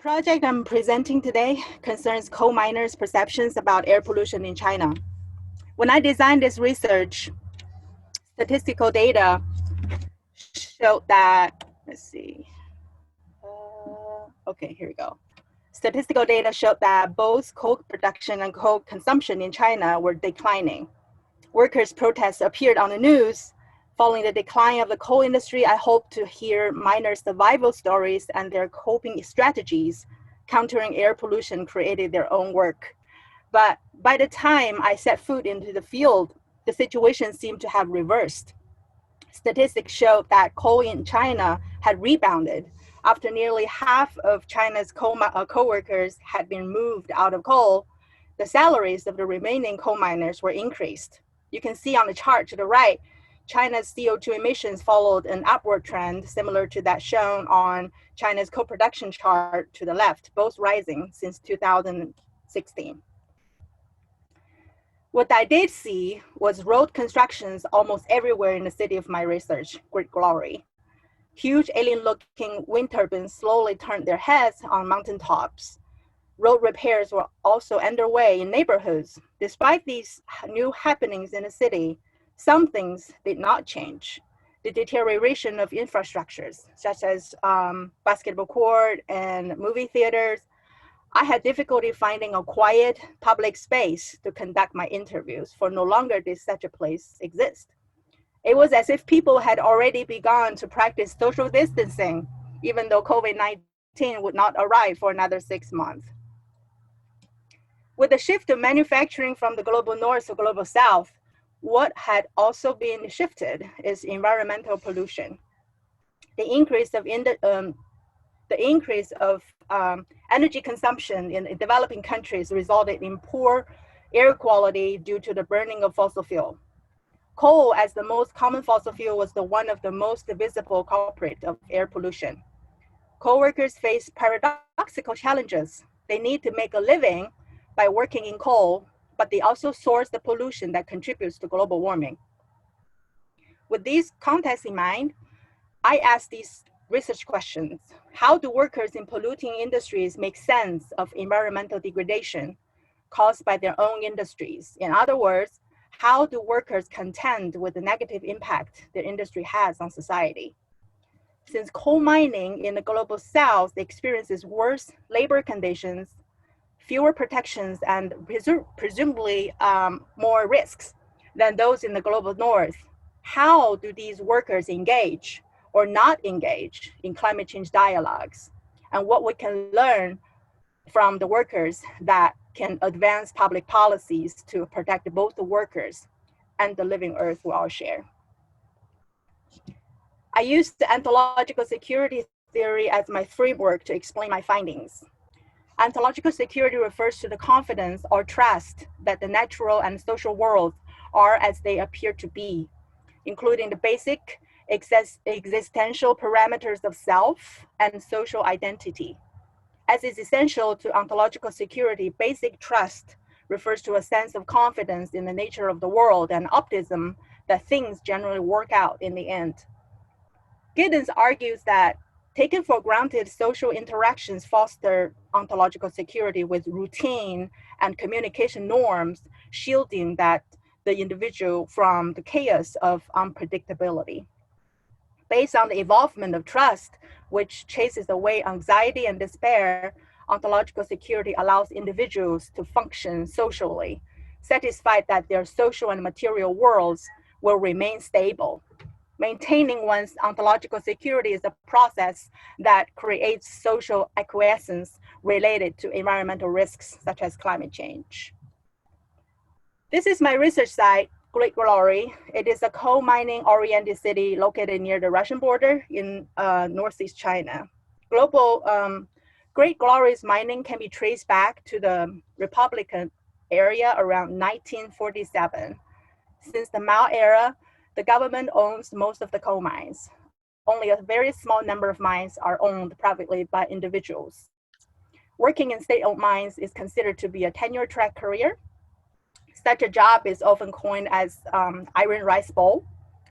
project I'm presenting today concerns coal miners' perceptions about air pollution in China. When I designed this research, statistical data showed that, let's see, okay, here we go. Statistical data showed that both coal production and coal consumption in China were declining. Workers' protests appeared on the news. Following the decline of the coal industry, I hope to hear miners' survival stories and their coping strategies. Countering air pollution created their own work. But by the time I set foot into the field, the situation seemed to have reversed. Statistics showed that coal in China had rebounded after nearly half of China's coal workers had been moved out of coal. The salaries of the remaining coal miners were increased. You can see on the chart to the right, China's CO2 emissions followed an upward trend similar to that shown on China's coal production chart to the left, both rising since 2016. What I did see was road constructions almost everywhere in the city of my research, Great Glory. Huge alien-looking wind turbines slowly turned their heads on mountaintops. Road repairs were also underway in neighborhoods. Despite these new happenings in the city, some things did not change. The deterioration of infrastructures, such as basketball court and movie theaters. I had difficulty finding a quiet public space to conduct my interviews, for no longer did such a place exist. It was as if people had already begun to practice social distancing, even though COVID-19 would not arrive for another 6 months. With the shift of manufacturing from the global north to global south, what had also been shifted is environmental pollution. The increase of energy consumption in developing countries resulted in poor air quality due to the burning of fossil fuel. Coal, as the most common fossil fuel, was one of the most visible culprits of air pollution. Coal workers face paradoxical challenges. They need to make a living by working in coal, but they also source the pollution that contributes to global warming. With these contexts in mind, I asked these research questions. How do workers in polluting industries make sense of environmental degradation caused by their own industries? In other words, how do workers contend with the negative impact their industry has on society? Since coal mining in the global south experiences worse labor conditions, fewer protections, and presumably more risks than those in the global north, how do these workers engage or not engage in climate change dialogues? And what we can learn from the workers that can advance public policies to protect both the workers and the living earth we all share. I used the ontological security theory as my framework to explain my findings. Ontological security refers to the confidence or trust that the natural and social worlds are as they appear to be, including the basic existential parameters of self and social identity. As is essential to ontological security, basic trust refers to a sense of confidence in the nature of the world and optimism that things generally work out in the end. Giddens argues that taken for granted social interactions foster ontological security with routine and communication norms, shielding the individual from the chaos of unpredictability. Based on the evolvement of trust, which chases away anxiety and despair, ontological security allows individuals to function socially, satisfied that their social and material worlds will remain stable. Maintaining one's ontological security is a process that creates social acquiescence related to environmental risks, such as climate change. This is my research site, Great Glory. It is a coal mining oriented city located near the Russian border in northeast China. Great Glory's mining can be traced back to the Republican area around 1947. Since the Mao era, the government owns most of the coal mines. Only a very small number of mines are owned privately by individuals. Working in state-owned mines is considered to be a tenure-track career. Such a job is often coined as iron rice bowl,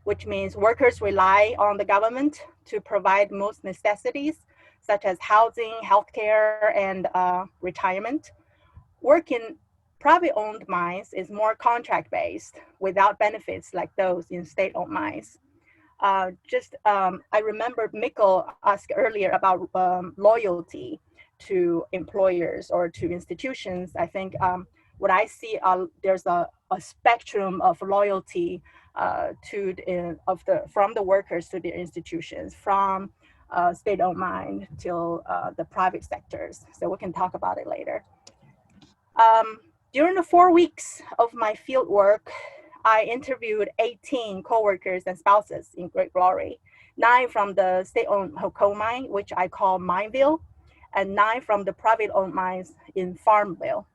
which means workers rely on the government to provide most necessities, such as housing, healthcare, and retirement. Work in private-owned mines is more contract-based, without benefits like those in state-owned mines. I remember Mikkel asked earlier about loyalty to employers or to institutions. I think what I see, there's a spectrum of loyalty from the workers to the institutions, from state-owned mine till the private sectors. So we can talk about it later. During the 4 weeks of my field work, I interviewed 18 coworkers and spouses in Great Glory, 9 from the state-owned coal mine, which I call Mineville, and 9 from the private-owned mines in Farmville.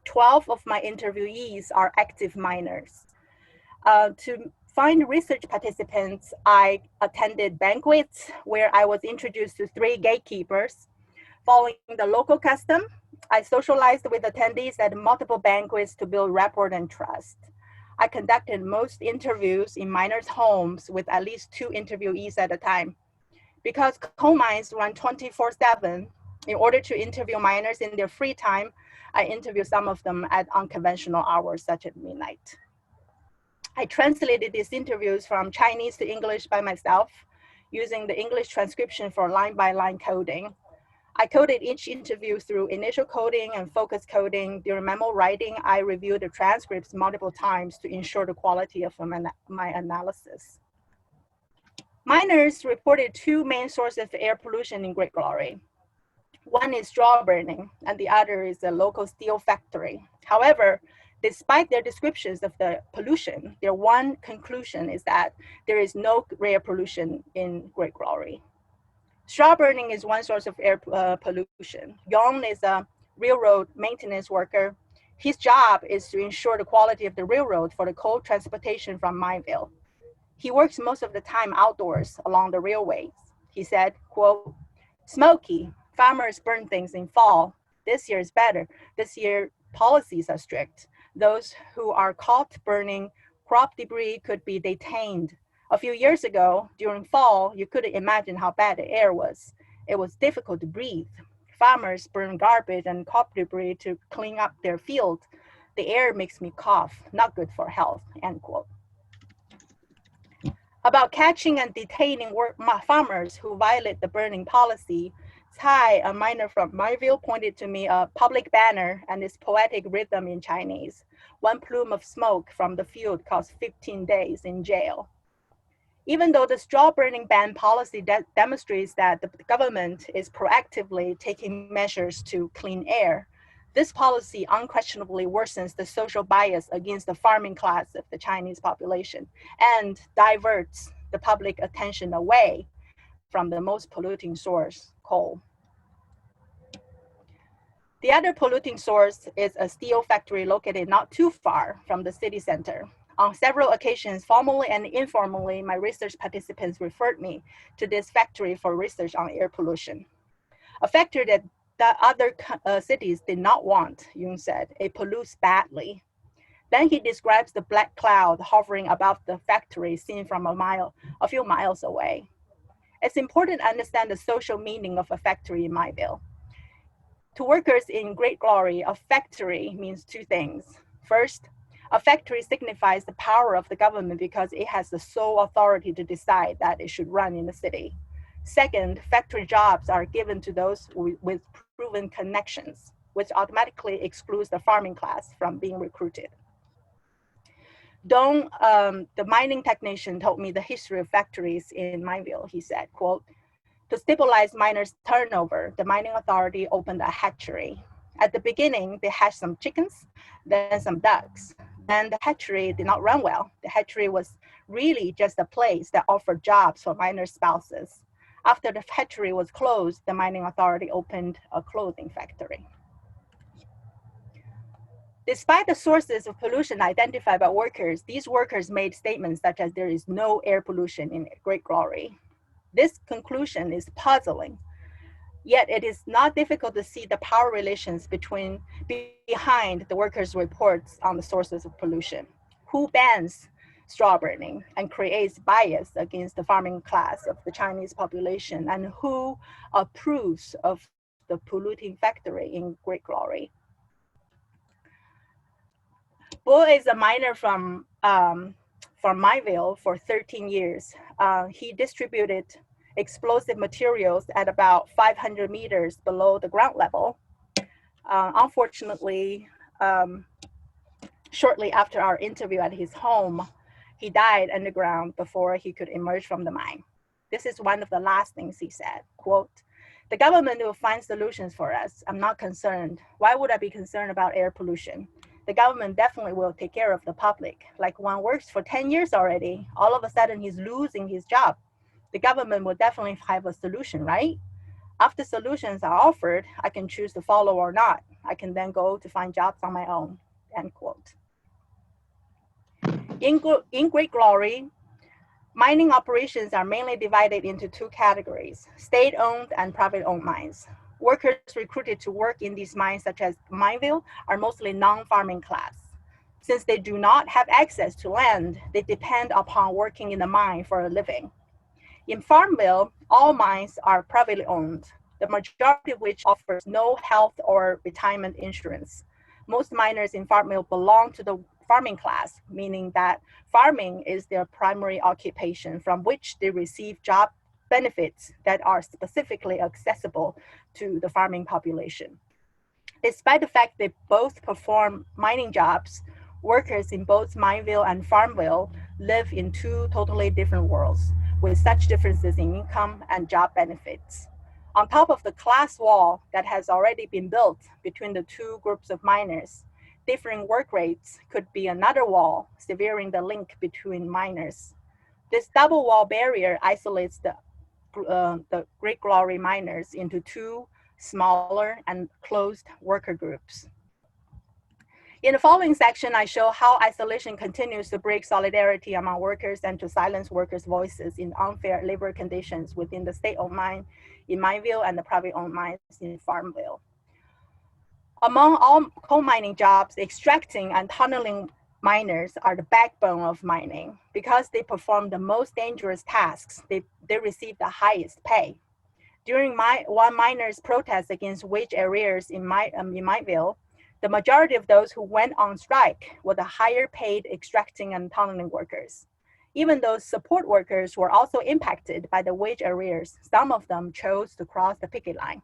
12 of my interviewees are active miners. To find research participants, I attended banquets where I was introduced to 3 gatekeepers. Following the local custom, I socialized with attendees at multiple banquets to build rapport and trust. I conducted most interviews in miners' homes with at least 2 interviewees at a time. Because coal mines run 24/7, in order to interview miners in their free time, I interview some of them at unconventional hours, such as midnight. I translated these interviews from Chinese to English by myself, using the English transcription for line-by-line coding. I coded each interview through initial coding and focus coding. During memo writing, I reviewed the transcripts multiple times to ensure the quality of my analysis. Miners reported 2 main sources of air pollution in Great Glory. One is straw burning, and the other is a local steel factory. However, despite their descriptions of the pollution, their one conclusion is that there is no air pollution in Great Glory. Straw burning is one source of air pollution. Yong is a railroad maintenance worker. His job is to ensure the quality of the railroad for the coal transportation from Mineville. He works most of the time outdoors along the railways. He said, quote, "Smoky, farmers burn things in fall. This year is better. This year policies are strict. Those who are caught burning crop debris could be detained. A few years ago, during fall, you couldn't imagine how bad the air was. It was difficult to breathe. Farmers burn garbage and crop debris to clean up their field. The air makes me cough, not good for health," end quote. About catching and detaining farmers who violate the burning policy, Tsai, a miner from Mineville, pointed to me a public banner and its poetic rhythm in Chinese. One plume of smoke from the field costs 15 days in jail. Even though the straw burning ban policy demonstrates that the government is proactively taking measures to clean air, this policy unquestionably worsens the social bias against the farming class of the Chinese population and diverts the public attention away from the most polluting source, coal. The other polluting source is a steel factory located not too far from the city center. On several occasions, formally and informally, my research participants referred me to this factory for research on air pollution. A factory that other cities did not want, Jung said. It pollutes badly. Then he describes the black cloud hovering above the factory seen from a few miles away. It's important to understand the social meaning of a factory in Mineville. To workers in Great Glory, a factory means 2 things. First, a factory signifies the power of the government because it has the sole authority to decide that it should run in the city. Second, factory jobs are given to those with proven connections, which automatically excludes the farming class from being recruited. Dong, the mining technician, told me the history of factories in Mineville. He said, quote, "To stabilize miners' turnover, the mining authority opened a hatchery. At the beginning, they hatched some chickens, then some ducks. Then the hatchery did not run well. The hatchery was really just a place that offered jobs for miners' spouses. After the hatchery was closed, the mining authority opened a clothing factory." Despite the sources of pollution identified by workers, these workers made statements such as there is no air pollution in Great Glory. This conclusion is puzzling, yet it is not difficult to see the power relations behind the workers' reports on the sources of pollution. Who bans straw burning and creates bias against the farming class of the Chinese population, and who approves of the polluting factory in Great Glory. Bo is a miner from Mineville for 13 years. He distributed explosive materials at about 500 meters below the ground level. Unfortunately, shortly after our interview at his home, he died underground before he could emerge from the mine. This is one of the last things he said, quote, "The government will find solutions for us. I'm not concerned. Why would I be concerned about air pollution? The government definitely will take care of the public. Like one works for 10 years already. All of a sudden he's losing his job. The government will definitely have a solution, right? After solutions are offered, I can choose to follow or not. I can then go to find jobs on my own," end quote. In Great Glory, mining operations are mainly divided into two categories: state-owned and private-owned mines. Workers recruited to work in these mines, such as Mineville, are mostly non-farming class. Since they do not have access to land, they depend upon working in the mine for a living. In Farmville, all mines are privately owned, the majority of which offers no health or retirement insurance. Most miners in Farmville belong to the farming class, meaning that farming is their primary occupation from which they receive job benefits that are specifically accessible to the farming population. Despite the fact they both perform mining jobs, workers in both Mineville and Farmville live in two totally different worlds, with such differences in income and job benefits. On top of the class wall that has already been built between the two groups of miners, differing work rates could be another wall, severing the link between miners. This double wall barrier isolates the Great Glory miners into two smaller and closed worker groups. In the following section, I show how isolation continues to break solidarity among workers and to silence workers' voices in unfair labor conditions within the state-owned mine in Mineville and the private-owned mines in Farmville. Among all coal mining jobs, extracting and tunneling miners are the backbone of mining. Because they perform the most dangerous tasks, they receive the highest pay. During one miner's protest against wage arrears in Mineville, the majority of those who went on strike were the higher paid extracting and tunneling workers. Even though support workers were also impacted by the wage arrears, some of them chose to cross the picket line.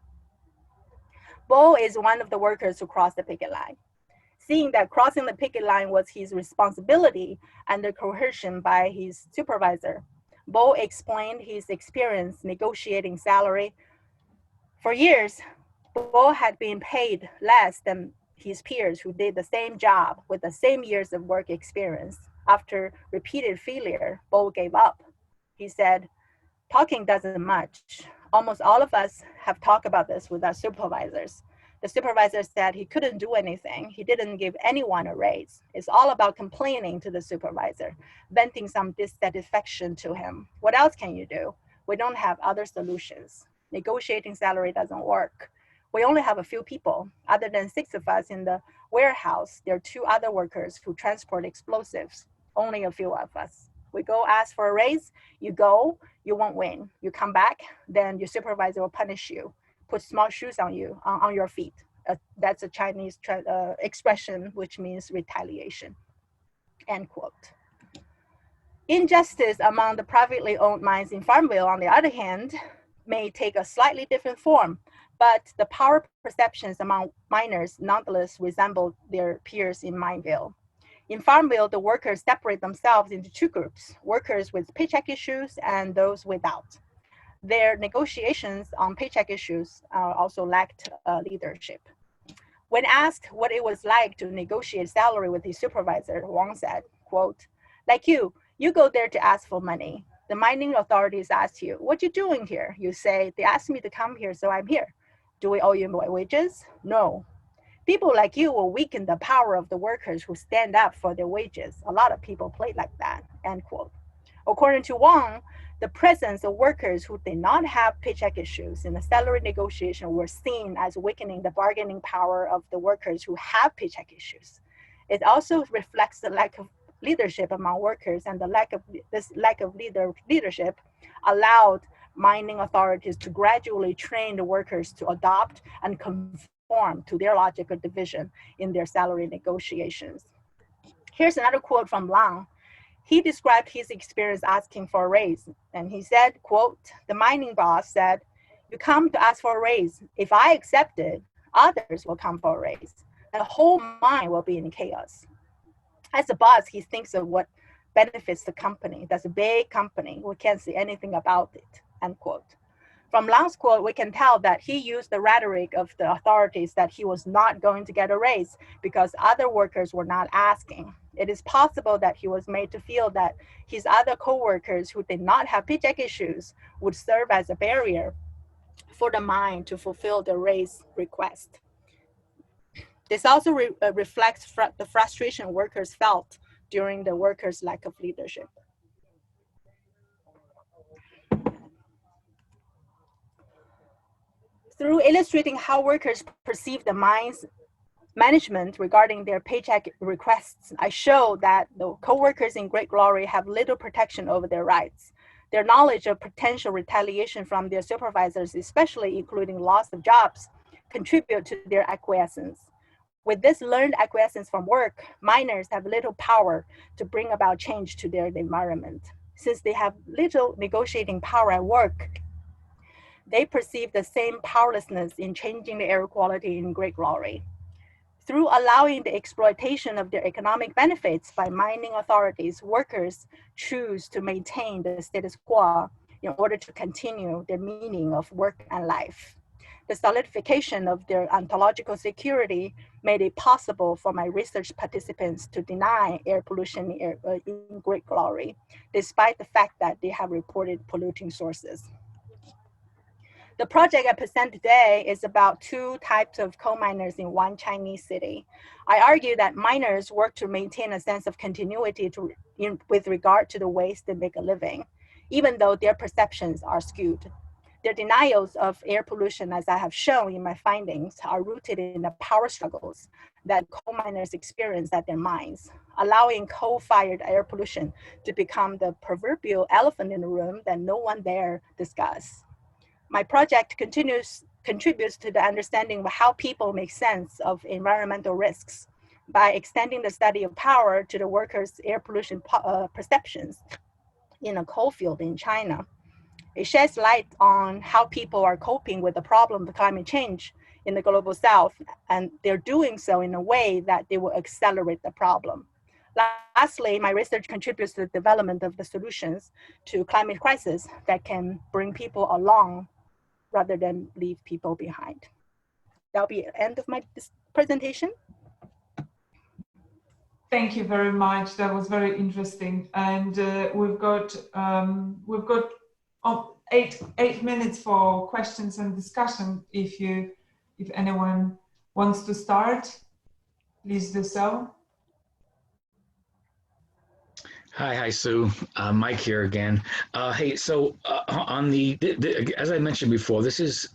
Bo is one of the workers who crossed the picket line. Seeing that crossing the picket line was his responsibility under coercion by his supervisor, Bo explained his experience negotiating salary. For years, Bo had been paid less than his peers who did the same job with the same years of work experience. After repeated failure, Bo gave up. He said, "Talking doesn't much. Almost all of us have talked about this with our supervisors. The supervisor said he couldn't do anything. He didn't give anyone a raise. It's all about complaining to the supervisor, venting some dissatisfaction to him. What else can you do? We don't have other solutions. Negotiating salary doesn't work. We only have a few people. Other than 6 of us in the warehouse, there are 2 other workers who transport explosives. Only a few of us. We go ask for a raise, you go, you won't win. You come back, then your supervisor will punish you, put small shoes on you, on your feet." That's a Chinese expression, which means retaliation, end quote. Injustice among the privately owned mines in Farmville, on the other hand, may take a slightly different form, but the power perceptions among miners nonetheless resemble their peers in Mineville. In Farmville, the workers separate themselves into 2 groups, workers with paycheck issues and those without. Their negotiations on paycheck issues also lacked leadership. When asked what it was like to negotiate salary with his supervisor, Wang said, quote, "Like you go there to ask for money. The mining authorities ask you, what you doing here? You say, they asked me to come here, so I'm here. Do we owe you more wages? No. People like you will weaken the power of the workers who stand up for their wages. A lot of people play like that," end quote. According to Wang, the presence of workers who did not have paycheck issues in the salary negotiation were seen as weakening the bargaining power of the workers who have paycheck issues. It also reflects the lack leadership among workers and the lack of leadership allowed mining authorities to gradually train the workers to adopt and conform to their logical division in their salary negotiations. Here's another quote from Lang. He described his experience asking for a raise, and he said, quote, "The mining boss said, 'You come to ask for a raise. If I accept it, others will come for a raise. The whole mine will be in chaos.' As a boss, he thinks of what benefits the company. That's a big company. We can't see anything about it," end quote. From Lang's quote, we can tell that he used the rhetoric of the authorities that he was not going to get a raise because other workers were not asking. It is possible that he was made to feel that his other co-workers who did not have paycheck issues would serve as a barrier for the mine to fulfill the raise request. This also reflects the frustration workers felt during the workers' lack of leadership. Through illustrating how workers perceive the mine's management regarding their paycheck requests, I show that the co-workers in Great Glory have little protection over their rights. Their knowledge of potential retaliation from their supervisors, especially including loss of jobs, contribute to their acquiescence. With this learned acquiescence from work, miners have little power to bring about change to their environment. Since they have little negotiating power at work, they perceive the same powerlessness in changing the air quality in Great Glory. Through allowing the exploitation of their economic benefits by mining authorities, workers choose to maintain the status quo in order to continue their meaning of work and life. The solidification of their ontological security made it possible for my research participants to deny air pollution in Great Glory, despite the fact that they have reported polluting sources. The project I present today is about two types of coal miners in one Chinese city. I argue that miners work to maintain a sense of continuity with regard to the ways they make a living, even though their perceptions are skewed. Their denials of air pollution, as I have shown in my findings, are rooted in the power struggles that coal miners experience at their mines, allowing coal-fired air pollution to become the proverbial elephant in the room that no one dare discuss. My project contributes to the understanding of how people make sense of environmental risks by extending the study of power to the workers' air pollution perceptions in a coal field in China. It sheds light on how people are coping with the problem of climate change in the global south, and they're doing so in a way that they will accelerate the problem. Lastly, my research contributes to the development of the solutions to climate crisis that can bring people along rather than leave people behind. That'll be the end of my presentation. Thank you very much. That was very interesting. And we've got 8 minutes for questions and discussion. If anyone wants to start, please do so. Hi, Haisu. Mike here again. Hey, so on as I mentioned before, this is,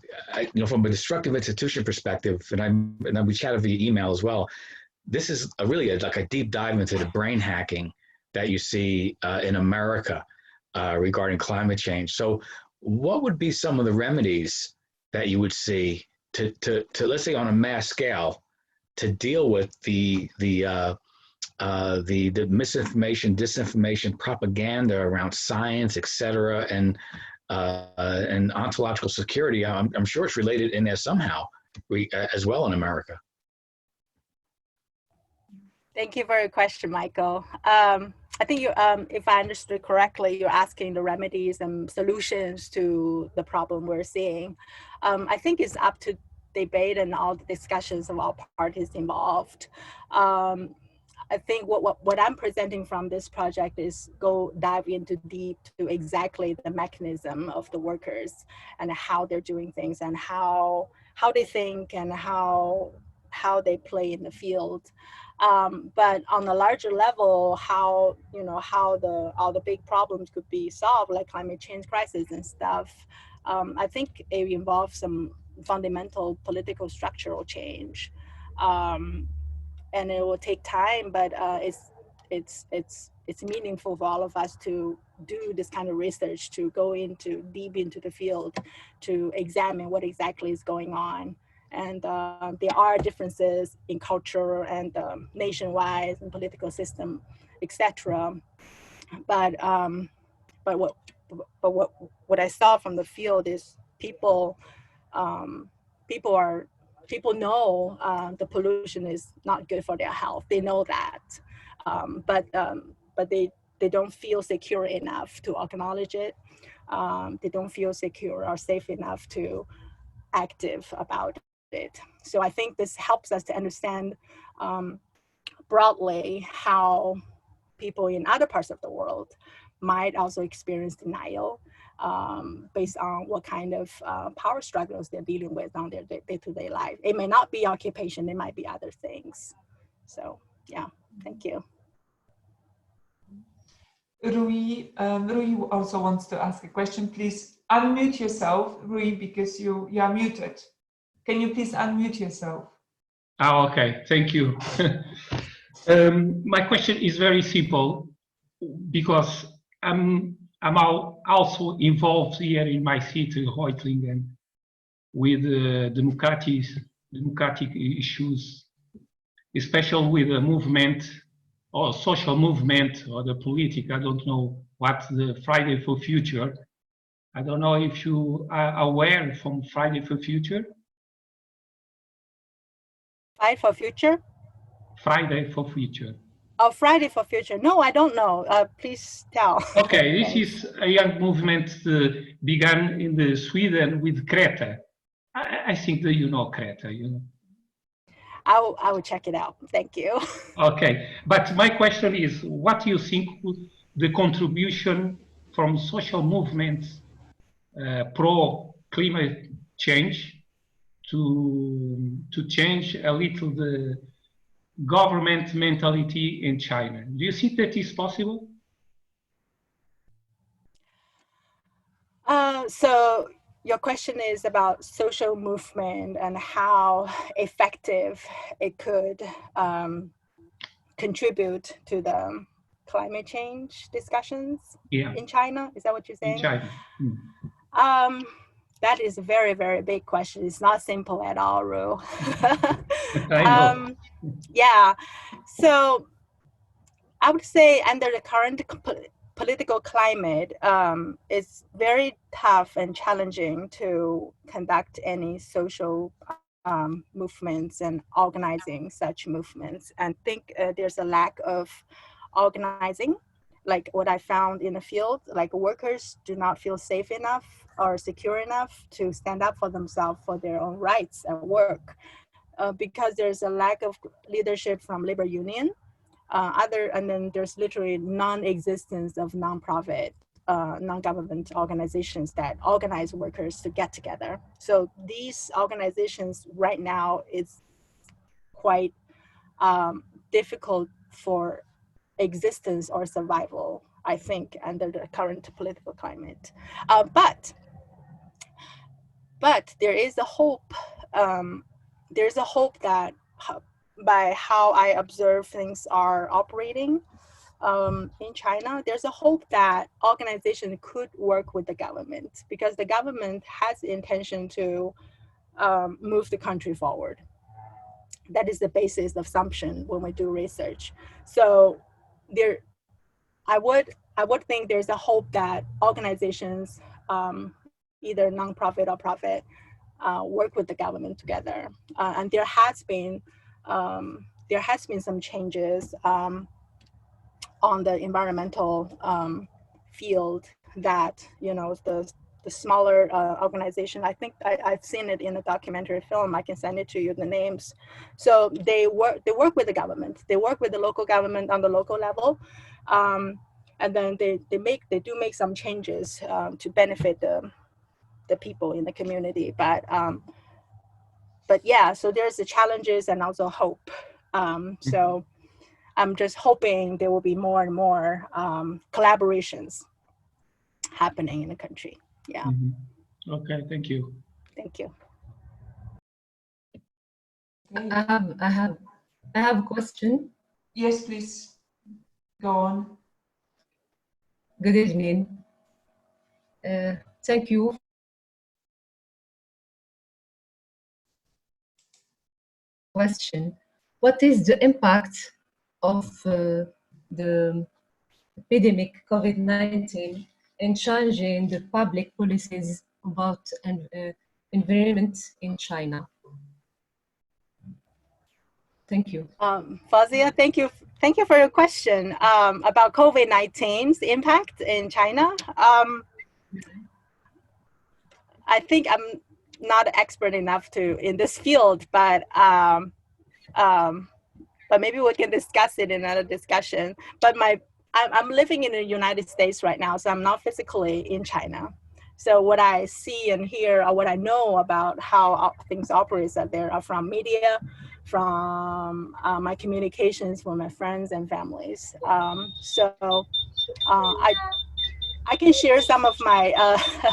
from a destructive institution perspective, and we chatted via email as well. This is really like a deep dive into the brain hacking that you see in America regarding climate change. So, what would be some of the remedies that you would see to let's say on a mass scale to deal with the misinformation, disinformation, propaganda around science, et cetera, and ontological security? I'm sure it's related in there somehow as well in America. Thank you for your question, Michael. I think you, if I understood correctly, you're asking the remedies and solutions to the problem we're seeing. I think it's up to debate and all the discussions of all parties involved. I think what I'm presenting from this project is dive into deep to exactly the mechanism of the workers and how they're doing things and how they think and how they play in the field. But on a larger level, how all the big problems could be solved, like climate change crisis and stuff. I think it involves some fundamental political structural change. And it will take time, but it's meaningful for all of us to do this kind of research, to go into deep into the field, to examine what exactly is going on. And there are differences in culture and nationwide and political system, etc. But what what I saw from the field is people people know the pollution is not good for their health. They know that, but they don't feel secure enough to acknowledge it. They don't feel secure or safe enough to active about it. So I think this helps us to understand broadly how people in other parts of the world might also experience denial based on what kind of power struggles they're dealing with on their day-to-day life. It may not be occupation, it might be other things. So yeah, thank you. Rui, Rui also wants to ask a question. Please unmute yourself, Rui, because you are muted. Can you please unmute yourself? Okay, thank you. My question is very simple because I'm also involved here in my city, Reutlingen, with democratic issues, especially with the movement or social movement or the political. I don't know what the Friday for Future. I don't know if you are aware from Friday for Future. Fight for Future? Friday for Future. Oh, Friday for Future. No, I don't know. Please tell. Okay, this is a young movement began in the Sweden with Greta. I think that you know Greta, you know. I will check it out. Thank you. Okay, but my question is, what do you think the contribution from social movements pro climate change to change a little the government mentality in China? Do you think that is possible? So your question is about social movement and how effective it could contribute to the climate change discussions in China. Is that what you're saying? In China. That is a very, very big question. It's not simple at all, Ru. I know. Yeah. So I would say under the current political climate, it's very tough and challenging to conduct any social movements and organizing such movements. And think there's a lack of organizing, like what I found in the field, like workers do not feel safe enough or secure enough to stand up for themselves for their own rights at work because there's a lack of leadership from labor union. And then there's literally non-existence of nonprofit, non-government organizations that organize workers to get together. So these organizations right now is quite difficult for existence or survival, I think, under the current political climate. But there is a hope. There's a hope that by how I observe things are operating in China, there's a hope that organization could work with the government because the government has the intention to move the country forward. That is the basis assumption when we do research. So I would think there's a hope that organizations, either nonprofit or profit, work with the government together. And there has been some changes on the environmental field that, you know, the smaller organization, I think I've seen it in a documentary film, I can send it to you, the names. So they work with the government, they work with the local government on the local level. And then they do make some changes to benefit the people in the community. But yeah, so there's the challenges and also hope. So I'm just hoping there will be more and more collaborations happening in the country. Yeah. Mm-hmm. Okay, thank you. Thank you. I have a question. Yes, please. Go on. Good evening. Thank you. Question: what is the impact of the epidemic COVID-19 in changing the public policies about environment in China? Thank you. Fazia, thank you for your question about COVID-19's impact in China. I think I'm not expert enough in this field, but maybe we can discuss it in another discussion. But I'm living in the United States right now, so I'm not physically in China. So what I see and hear, or what I know about how things operate out there, are from media, from my communications with my friends and families. I can share some of my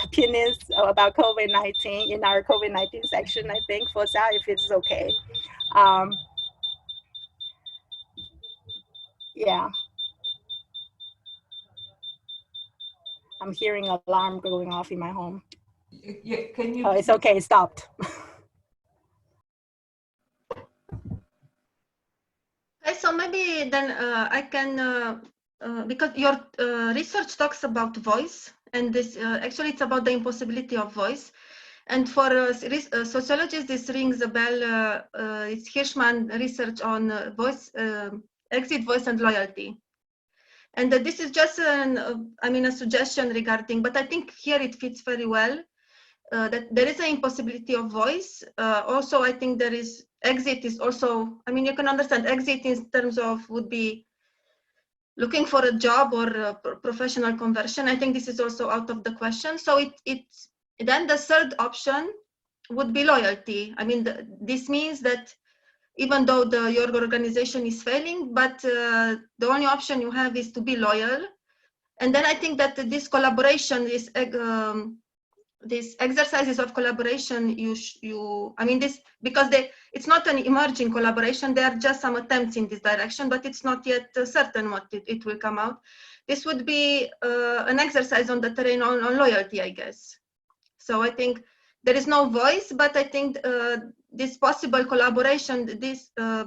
opinions about COVID-19 in our COVID-19 section, I think, for Xiao, if it's okay. Yeah. I'm hearing an alarm going off in my home. Yeah, can you? Oh, it's okay, it stopped. Okay, so maybe then I can, because your research talks about voice, and this actually it's about the impossibility of voice. And for sociologists, this rings a bell. It's Hirschman research on voice, exit, voice, and loyalty. And this is just a suggestion regarding, but I think here it fits very well. That there is an impossibility of voice. Also, I think there is exit is also, you can understand exit in terms of would be looking for a job or a professional conversion. I think this is also out of the question. So then the third option would be loyalty. This means that even though your organization is failing, but the only option you have is to be loyal. And then I think that this collaboration is these exercises of collaboration, because it's not an emerging collaboration, there are just some attempts in this direction, but it's not yet certain what it will come out. This would be an exercise on the terrain on loyalty, I guess. So I think there is no voice, but I think this possible collaboration,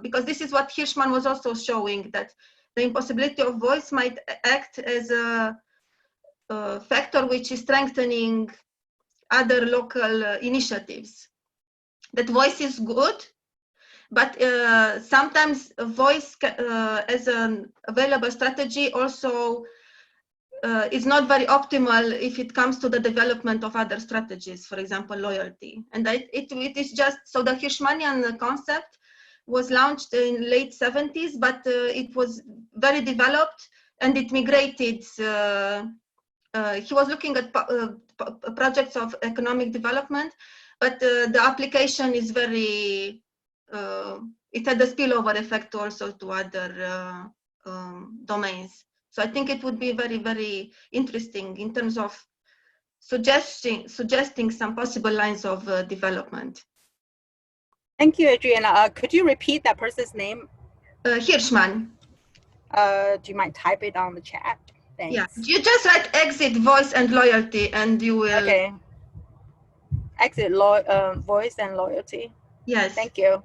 because this is what Hirschman was also showing, that the impossibility of voice might act as a factor which is strengthening other local initiatives. That voice is good, but sometimes a voice as an available strategy also is not very optimal if it comes to the development of other strategies, for example, loyalty. And it is just, so the Hirschmanian concept was launched in late 70s, but it was very developed and it migrated. He was looking at projects of economic development, but the application is very, it had a spillover effect also to other domains. So I think it would be very, very interesting in terms of suggesting some possible lines of development. Thank you, Adriana. Could you repeat that person's name? Hirschman. Do you mind type it on the chat? Thanks. Yeah, you just write exit, voice, and loyalty, and you will. Okay. Exit, voice, and loyalty. Yes. Thank you.